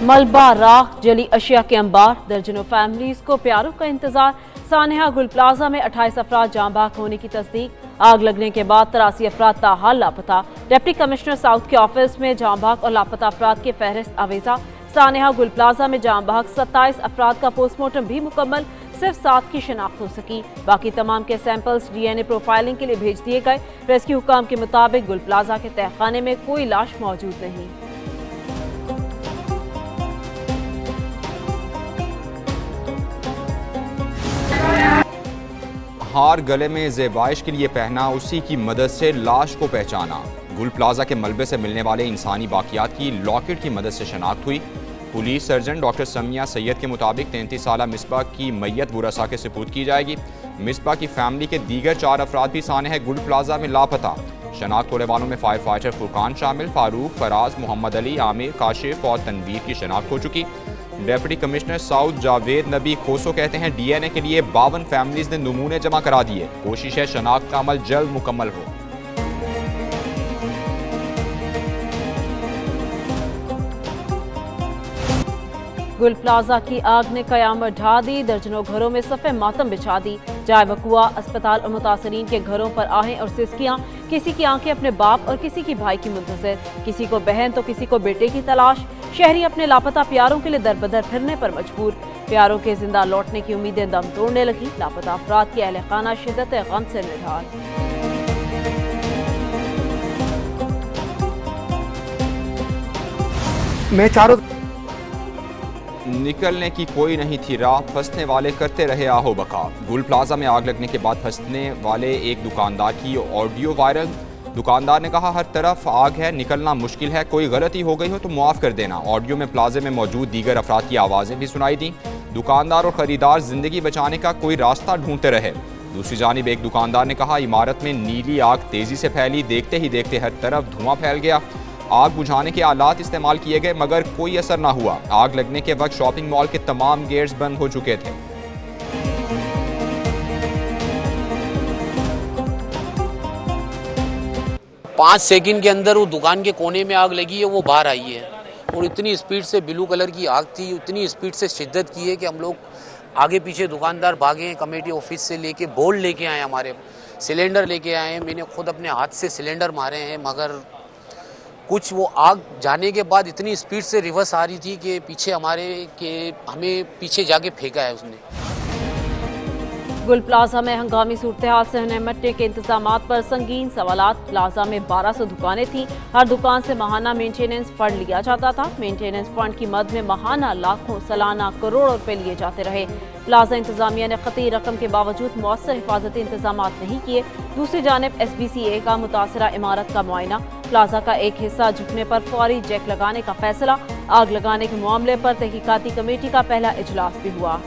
मलबा, राख, जली अशिया के अंबार, दर्जनों फैमिलीज को प्यारों का इंतजार। सानेहा गुल प्लाजा में 28 अफराद जाँ बहक होने की तस्दीक। आग लगने के बाद 83 अफराद ताहाल लापता। डिप्टी कमिश्नर साउथ के ऑफिस में जाँ बहक और लापता अफराद की फहरिस्त आवेजा। सानेहा गुल प्लाजा में जाँ बहक 27 अफराद का पोस्टमार्टम भी मुकम्मल, सिर्फ 7 की शिनाख्त हो सकी। बाकी तमाम के सैंपल्स DNA प्रोफाइलिंग के लिए भेज दिए गए। रेस्क्यू हुकाम के मुताबिक गुल प्लाजा के तहखाने में कोई लाश मौजूद नहीं। हार गले में ज़ेबाइश के लिए पहना, उसी की मदद से लाश को पहचाना। गुल प्लाजा के मलबे से मिलने वाले इंसानी बाकियात की लॉकेट की मदद से शनाख्त हुई। Police surgeon doctor Samiya Syed के मुताबिक 33 साला मिसबा की मैयत बुरसा के सुपुर्द की जाएगी। मिसबा की फैमिली के दीगर 4 अफराद भी सानेहा गुल प्लाजा में लापता। शनाख्त होने वालों में फायर फाइटर फुरकान शामिल। फारूक, फराज, मोहम्मद अली, आमिर, काशिफ और तनवीर की शनाख्त हो चुकी। डिप्टी कमिश्नर साउथ जावेद नबी खोसो कहते हैं DNA के लिए 52 फैमिलीज ने नमूने जमा करा दिए। कोशिश है शनाख्त का अमल जल्द मुकम्मल हो। गुल प्लाजा की आग ने कयामत ढा दी। दर्जनों घरों में सफ़े मातम बिछा दी। जाए वकुआ अस्पताल और मुतासरीन के घरों पर आहें और सिसकियाँ। किसी की आंखें अपने बाप और किसी की भाई की मुंतज़िर, किसी को बहन तो किसी को बेटे की तलाश। शहरी अपने लापता प्यारों के लिए दर बदर फिरने पर मजबूर। प्यारों के जिंदा लौटने की उम्मीदें दम तोड़ने लगी। लापता अफराद की अहले खाना शिद्दत गम से निढाल। मैं चारों निकलने की कोई नहीं थी राह, फंसने वाले करते रहे आहो बका। गुल प्लाजा में आग लगने के बाद फंसने वाले एक दुकानदार की ऑडियो वायरल। दुकानदार ने कहा, हर तरफ आग है, निकलना मुश्किल है, कोई गलती हो गई हो तो मुआफ़ कर देना। ऑडियो में प्लाजे में मौजूद दीगर अफराद की आवाज़ें भी सुनाई दी। दुकानदार और ख़रीदार ज़िंदगी बचाने का कोई रास्ता ढूंढते रहे। दूसरी जानिब एक दुकानदार ने कहा, इमारत में नीली आग तेज़ी से फैली, देखते ही देखते हर तरफ धुआं फैल गया। आग बुझाने के आलात इस्तेमाल किए गए मगर कोई असर ना हुआ। आग लगने के वक्त शॉपिंग मॉल के तमाम गेट्स बंद हो चुके थे। 5 सेकंड के अंदर वो दुकान के कोने में आग लगी है, वो बाहर आई है और इतनी स्पीड से ब्लू कलर की आग थी, इतनी स्पीड से शिद्दत की है कि हम लोग आगे पीछे दुकानदार भागे हैं। कमेटी ऑफिस से लेके बोर्ड लेके आए, हमारे सिलेंडर लेके आए हैं। मैंने खुद अपने हाथ से सिलेंडर मारे हैं मगर कुछ वो आग जाने के बाद इतनी स्पीड से रिवर्स आ रही थी कि पीछे हमें पीछे जाके फेंका है उसने। गुल प्लाजा में हंगामी सूरत हाल से निपटने के इंतजामात पर संगीन सवालात। प्लाजा में 1200 दुकानें थीं। हर दुकान से माहाना मेंटेनेंस फंड लिया जाता था। मेंटेनेंस फंड की मद में माहाना लाखों, सालाना करोड़ों रुपए लिए जाते रहे। प्लाजा इंतजामिया ने खती रकम के बावजूद मौसर हिफाजती इंतजामात नहीं किए। दूसरी जानिब SBCA का मुतासरा इमारत का मुआयना। प्लाजा का एक हिस्सा झुकने पर फौरी जैक लगाने का फैसला। आग लगाने के मामले पर तहकीकाती कमेटी का पहला इजलास भी हुआ।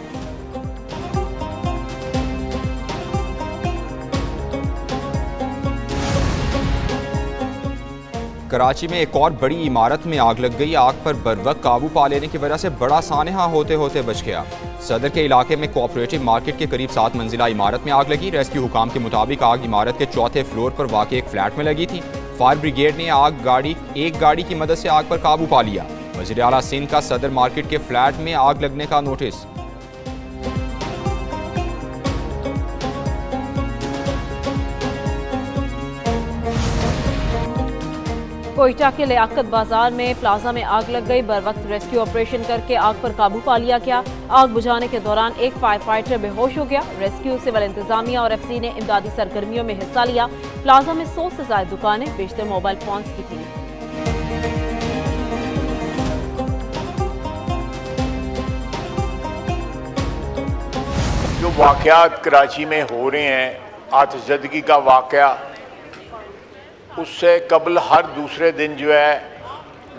कराची में एक और बड़ी इमारत में आग लग गई। आग पर बरवक्त काबू पा लेने की वजह से बड़ा सानेहा होते होते बच गया। सदर के इलाके में कोऑपरेटिव मार्केट के करीब 7 मंजिला इमारत में आग लगी। रेस्क्यू हुकाम के मुताबिक आग इमारत के 4थे फ्लोर पर वाक़ एक फ्लैट में लगी थी। फायर ब्रिगेड ने एक गाड़ी की मदद से आग पर काबू पा लिया। वज़ीर आला सिंध का सदर मार्केट के फ्लैट में आग लगने का नोटिस। कोयटा के लियाकत बाजार में प्लाजा में आग लग गई। बर वक्त रेस्क्यू ऑपरेशन करके आग पर काबू पा लिया गया। आग बुझाने के दौरान एक फायर फाइटर बेहोश हो गया। रेस्क्यू, सिविल इंतजामिया और FC ने इमदादी सरगर्मियों में हिस्सा लिया। प्लाजा में 100 से ज्यादा दुकानें, बेशतर मोबाइल फोन्स की थी। जो वाक़यात कराची में हो रहे हैं, आतिशज़दगी का वाक़या, उससे कबल हर दूसरे दिन जो है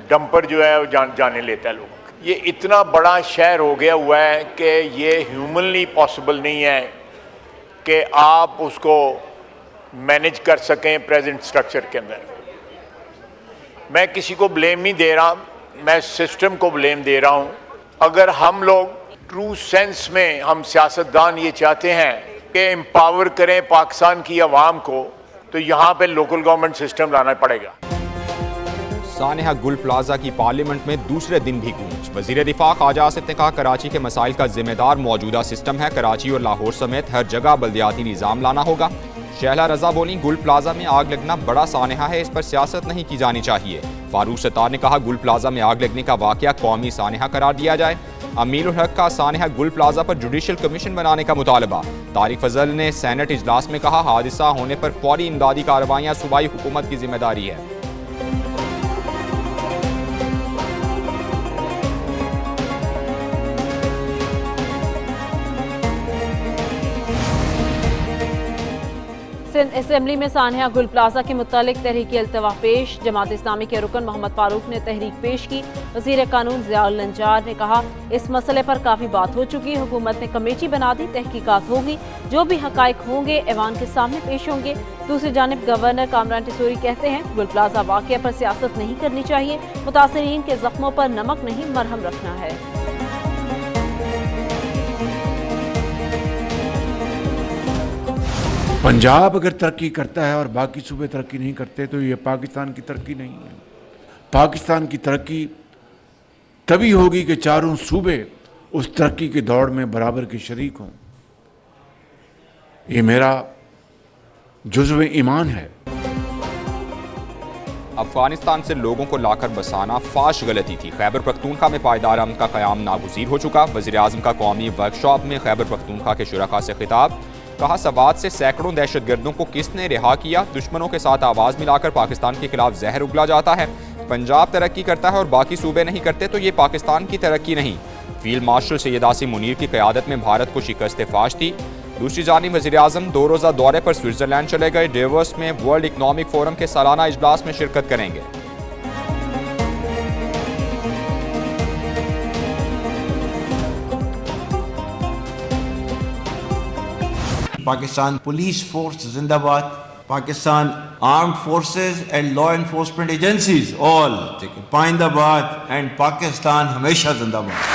डंपर जो है वो जाने लेता है लोग। ये इतना बड़ा शहर हो गया हुआ है कि ये ह्यूमनली पॉसिबल नहीं है कि आप उसको मैनेज कर सकें प्रेजेंट स्ट्रक्चर के अंदर। मैं किसी को ब्लेम नहीं दे रहा, मैं सिस्टम को ब्लेम दे रहा हूँ। अगर हम लोग ट्रू सेंस में, हम सियासतदान ये चाहते हैं कि एम्पावर करें पाकिस्तान की आवाम को, तो यहाँ पे लोकल गवर्नमेंट सिस्टम लाना पड़ेगा। सानेहा गुल प्लाजा की पार्लियामेंट में दूसरे दिन भी गूंज। वजीर दिफा ख्वाजा आसिफ ने कहा, कराची के मसाइल का जिम्मेदार मौजूदा सिस्टम है। कराची और लाहौर समेत हर जगह बल्दियाती निज़ाम लाना होगा। शहला रजा बोली, गुल प्लाजा में आग लगना बड़ा सानेहा है, इस पर सियासत नहीं की जानी चाहिए। फारूक सत्तार ने कहा, गुल प्लाजा में आग लगने का वाकया कौमी सानेहा करार दिया जाए। अमीरुल हक का सानेहा गुल प्लाजा पर जुडिशल कमीशन बनाने का मुतालबा। तारिक फजल ने सेनेट इजलास में कहा, हादसा होने पर फौरी इमदादी कार्रवाइयां सूबाई हुकूमत की जिम्मेदारी है। सिंध असम्बली में सानिया गुल प्लाजा के मुतालिक तहरीक अल्तवा पेश। जमात इस्लामी के रुकन मोहम्मद फारूक ने तहरीक पेश की। वजीर कानून ज़ियाउल नज्जार ने कहा, इस मसले पर काफ़ी बात हो चुकी, हुकूमत ने कमेटी बना दी, तहकीकात होगी, जो भी हकायक होंगे ऐवान के सामने पेश होंगे। दूसरी जानिब गवर्नर कामरान टिसोरी कहते हैं, गुल प्लाजा वाक़या पर सियासत नहीं करनी चाहिए, मुतासरीन के जख्मों पर नमक नहीं मरहम रखना है। पंजाब अगर तरक्की करता है और बाकी सूबे तरक्की नहीं करते तो ये पाकिस्तान की तरक्की नहीं है। पाकिस्तान की तरक्की तभी होगी कि चारों सूबे उस तरक्की की दौड़ में बराबर के शरीक हों। ये मेरा जुज़्व ईमान है। अफगानिस्तान से लोगों को लाकर बसाना फाश गलती थी। खैबर पख्तूनख्वा में पायदार अमन का क़याम नागुज़ीर हो चुका। वज़ीर आज़म का कौमी वर्कशॉप में खैबर पख्तूनख्वा के शुरका से खिताब। कहा, सवात से सैकड़ों दहशतगर्दों को किसने रिहा किया? दुश्मनों के साथ आवाज़ मिलाकर पाकिस्तान के खिलाफ जहर उगला जाता है। पंजाब तरक्की करता है और बाकी सूबे नहीं करते तो ये पाकिस्तान की तरक्की नहीं। फील्ड मार्शल सैयद आसिम मुनीर की क़यादत में भारत को शिकस्त फाश थी। दूसरी जानिब वज़ीर आज़म 2 रोज़ा दौरे पर स्विट्ज़रलैंड चले गए। डेवोस में वर्ल्ड इकनॉमिक फोरम के सालाना इजलास में शिरकत करेंगे। पाकिस्तान पुलिस फोर्स जिंदाबाद, Pakistan armed forces and law enforcement agencies all पाइंदाबाद एंड पाकिस्तान हमेशा जिंदाबाद।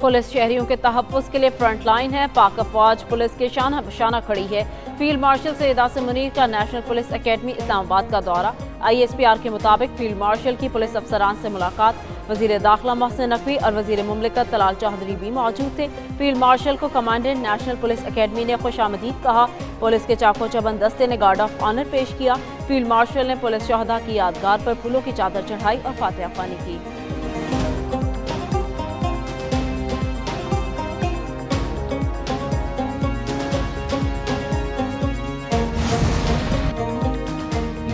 पुलिस शहरियों के तहफ़्फ़ुज़ के लिए फ्रंट लाइन है। पाक अफवाज पुलिस के शाना बशाना खड़ी है। फील्ड मार्शल सैयद आसिम मुनीर का नेशनल पुलिस अकेडमी इस्लामाबाद का दौरा। ISPR के मुताबिक फील्ड मार्शल की पुलिस अफसरान से मुलाकात। वज़ीर दाखिला मोहसिन नकवी और वज़ीर मुमलिकत तलाल चौधरी भी मौजूद थे। फील्ड मार्शल को कमांडेंट नेशनल पुलिस अकेडमी ने खुशामदीद कहा। पुलिस के चाको चबंद दस्ते ने गार्ड ऑफ ऑनर पेश किया। फील्ड मार्शल ने पुलिस शहदा की यादगार पर फूलों की चादर चढ़ाई और फातिहा ख्वानी की।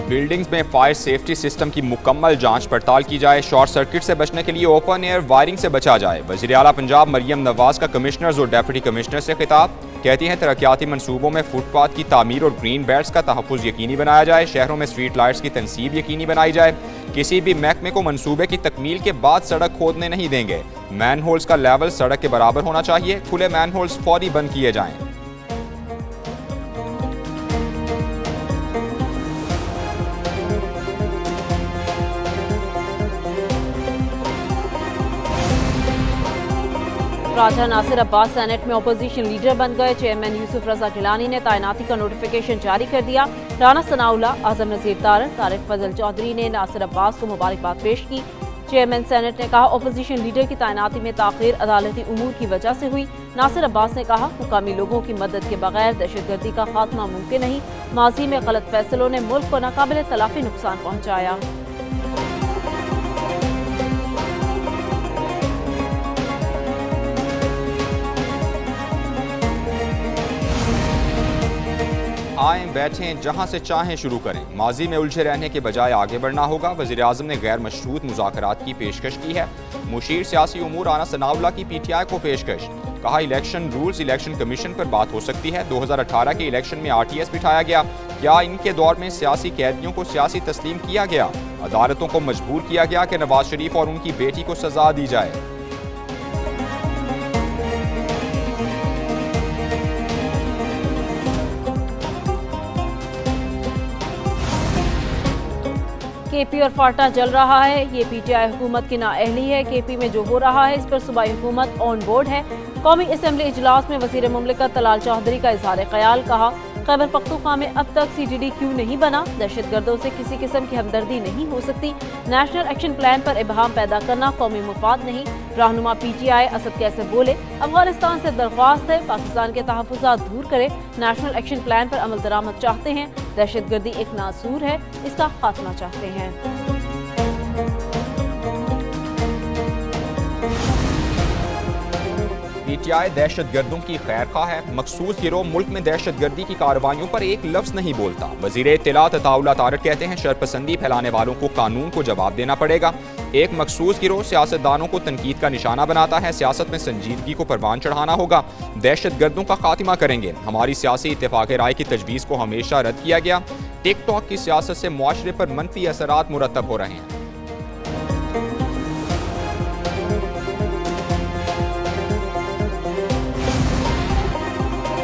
बिल्डिंग्स में फायर सेफ्टी सिस्टम की मुकम्मल जांच पड़ताल की जाए। शॉर्ट सर्किट से बचने के लिए ओपन एयर वायरिंग से बचा जाए। वज़ीर आला पंजाब मरियम नवाज का कमिश्नर्स और डेप्यूटी कमिश्नर से खिताब। कहती हैं, तरक्याती मनसूबों में फुटपाथ की तामीर और ग्रीन बेल्ट्स का तहफ़्फ़ुज़ यकीनी बनाया जाए। शहरों में स्ट्रीट लाइट्स की तनसीब यकीनी बनाई जाए। किसी भी महकमे को मनसूबे की तकमील के बाद सड़क खोदने नहीं देंगे। मैन होल्स का लेवल सड़क के बराबर होना चाहिए। खुले मैन होल्स फौरी बंद किए जाएँ। राजा नासिर अब्बास सेनेट में अपोजिशन लीडर बन गए। चेयरमैन यूसुफ रजा गिलानी ने तैनाती का नोटिफिकेशन जारी कर दिया। राना सनाउल्लाह, आजम नज़ीर तारिक फजल चौधरी ने नासिर अब्बास को मुबारकबाद पेश की। चेयरमैन सेनेट ने कहा, अपोजिशन लीडर की तैनाती में ताख़ीर अदालती उमूर की वजह से हुई। नासिर अब्बास ने कहा, मुकामी लोगों की मदद के बगैर दहशतगर्दी का खात्मा मुमकिन नहीं। माजी में गलत फैसलों ने मुल्क को नाकाबिल तलाफी नुकसान पहुँचाया। आएं, बैठें, जहां से चाहें शुरू करें। माजी में उलझे रहने के बजाय आगे बढ़ना होगा। वज़ीर आज़म ने गैर मशरूत मुज़ाकरात की पेशकश की है। मुशीर सियासी उमूर राना सनाउल्लाह की PTI को पेशकश। कहा, इलेक्शन रूल्स इलेक्शन कमीशन पर बात हो सकती है। 2018 के इलेक्शन में RTS बिठाया गया। क्या इनके दौर में सियासी कैदियों को सियासी तस्लीम किया गया? अदालतों को मजबूर किया गया कि नवाज शरीफ और उनकी बेटी को सजा दी जाए। KP और फाटा जल रहा है। ये PTI हुकूमत की नाअहली है। KP में जो हो रहा है इस पर सूबाई हुकूमत ऑन बोर्ड है। कौमी असम्बली इजलास में वज़ीर मुमलिकत तलाल चौधरी का इजहार ख्याल। कहा, खैबर पख्तूनख्वा में अब तक CTD क्यों नहीं बना? दहशतगर्दों से किसी किस्म की हमदर्दी नहीं हो सकती। नेशनल एक्शन प्लान पर इबहम पैदा करना कौमी मुफाद नहीं। रहनुमा PTI असद कैसे बोले? अफगानिस्तान से दरख्वास्त है पाकिस्तान के तहफ़्फ़ुज़ात दूर करे। नेशनल एक्शन प्लान पर अमल दरामद चाहते हैं। दहशतगर्दी एक नासूर है, इसका खात्मा चाहते हैं। PTI दहशतगर्दों की खैरख्वाह है। मखसूस गिरोह मुल्क में दहशतगर्दी की कार्रवाइयों पर एक लफ्ज़ नहीं बोलता। वज़ीर इत्तलात अताउल्लाह तारक कहते हैं शरपसंदी फैलाने वालों को कानून को जवाब देना पड़ेगा। एक मखसूस गिरोह सियासतदानों को तनकीद का निशाना बनाता है। सियासत में संजीदगी को परवान चढ़ाना होगा। दहशतगर्दों का खात्मा करेंगे। हमारी सियासी इत्तेफाक राय की तजवीज़ को हमेशा रद्द किया गया। टिकटॉक की सियासत से मुआशरे पर मनफी असरात मुरतब हो रहे हैं।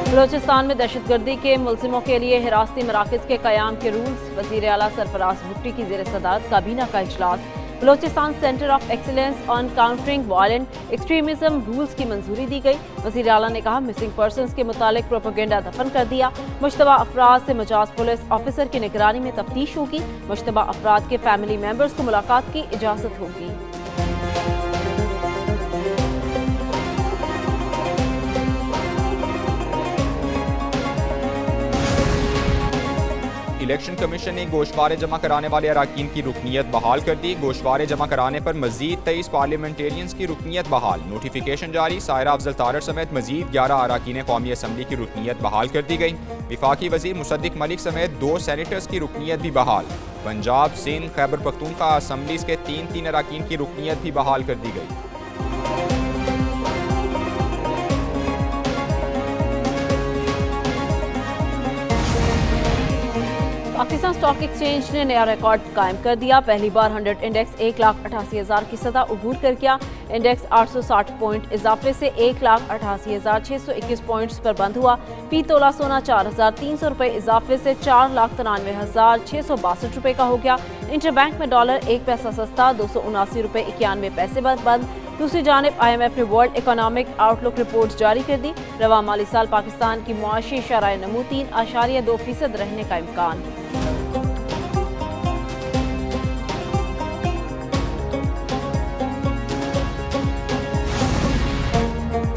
बलोचिस्तान में दहशतगर्दी के मुलजिमों के लिए हिरासती मराकज़ के क़याम के रूल्स। वज़ीर आला सरफराज भुट्टी की ज़ेर सदारत काबीना का इजलास। Balochistan centre of excellence on countering violent extremism rules की मंजूरी दी गई। वज़ीर आला ने कहा मिसिंग पर्सनस के मुतालिक प्रोपेगेंडा दफन कर दिया। मुश्तबा अफराद से मजाज पुलिस ऑफिसर की निगरानी में तफ्तीश होगी। मुश्तबा अफराद के फैमिली मेंबर्स को मुलाकात की इजाज़त होगी। इलेक्शन कमीशन ने गोशवारे जमा कराने वाले अराकीन की रुकनीत बहाल कर दी। गोशवारे जमा कराने पर मजीद 23 पार्लियामेंटेरियंस की रुकनीत बहाल। नोटिफिकेशन जारी। सायरा अफजल तारड़ समेत मजीद 11 अराकीन कौमी असम्बली की रुकनीत बहाल कर दी गई। विफाकी वजीर मुसद्दिक मलिक समेत 2 सेनेटर्स की रुकनीत भी बहाल। पंजाब, सिंध, खैबर पख्तूनख्वा असम्बलीज के 3 अराकीन की रुकनीत भी बहाल कर दी गई। पाकिस्तान स्टॉक एक्सचेंज ने नया रिकॉर्ड कायम कर दिया। पहली बार 100 इंडेक्स 1,88,000 की सतह उबूर कर गया। इंडेक्स 860 पॉइंट इजाफे से 1,88,621 पॉइंट्स पर बंद हुआ। पी तोला सोना 4,300 रुपये इजाफे से 4,93,662 रुपये का हो गया। इंटरबैंक में डॉलर 1 पैसा सस्ता 279 रुपये 91 पैसे पर बंद। दूसरी जानिब IMF ने वर्ल्ड इकोनॉमिक आउटलुक रिपोर्ट जारी कर दी। रवा माली साल पाकिस्तान की मुआशी शरह नमू 3.2% रहने का इम्कान।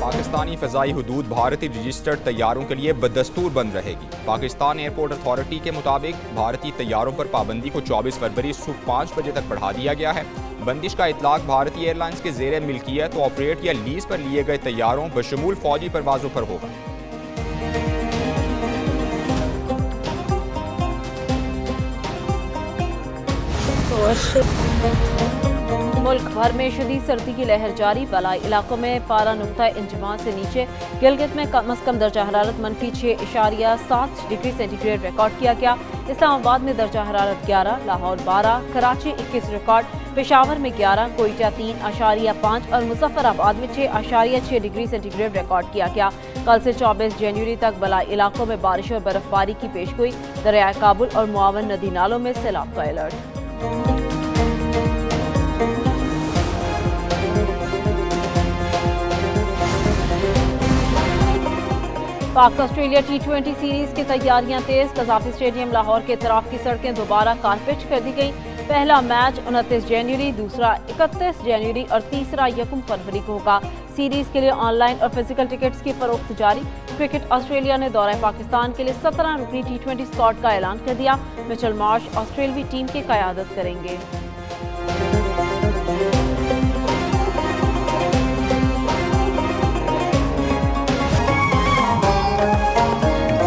पाकिस्तानी फ़ज़ाई हुदूद भारतीय रजिस्टर्ड तैयारों के लिए बदस्तूर बंद रहेगी। पाकिस्तान एयरपोर्ट अथॉरिटी के मुताबिक भारतीय तैयारों पर पाबंदी को 24 फरवरी सुबह 5 बजे तक बढ़ा दिया गया है। बंदिश का इतलाक भारतीय एयरलाइंस के ज़ेर मिल्कियत ऑपरेट या लीज पर लिए गए तैयारों बशमूल फौजी परवाज़ों पर होगा। मुल्क भर में शदीद सर्दी की लहर जारी। बलाई इलाकों में पारा नुक्ता इंजमा से नीचे। गिलगित में कम अज़ कम दर्जा हरारत -6.7 डिग्री सेंटीग्रेड रिकॉर्ड किया गया। इस्लामाबाद में दर्जा हरारत 11, लाहौर 12, कराची 21 रिकॉर्ड, पेशावर में 11, कोयटा 3.5 और मुजफ्फराबाद में 6.6 डिग्री सेंटीग्रेड रिकॉर्ड किया गया। कल से 24 जनवरी तक बलाई इलाकों में बारिश और बर्फबारी की पेशगोई। दरियाए काबुल और मुआवन नदी नालों में सैलाब का अलर्ट। पाक ऑस्ट्रेलिया T20 सीरीज की तैयारियां तेज। कज़ाफी स्टेडियम लाहौर के तरफ की सड़कें दोबारा कारपेट कर दी गई। पहला मैच 29 जनवरी, दूसरा 31 जनवरी और तीसरा 1 फरवरी को होगा। सीरीज के लिए ऑनलाइन और फिजिकल टिकट्स की फरोख्त जारी। क्रिकेट ऑस्ट्रेलिया ने दौरे पाकिस्तान के लिए 17 रुकनी T20 स्क्वाड का ऐलान कर दिया। मिचेल मार्श ऑस्ट्रेलवी टीम की क़यादत करेंगे।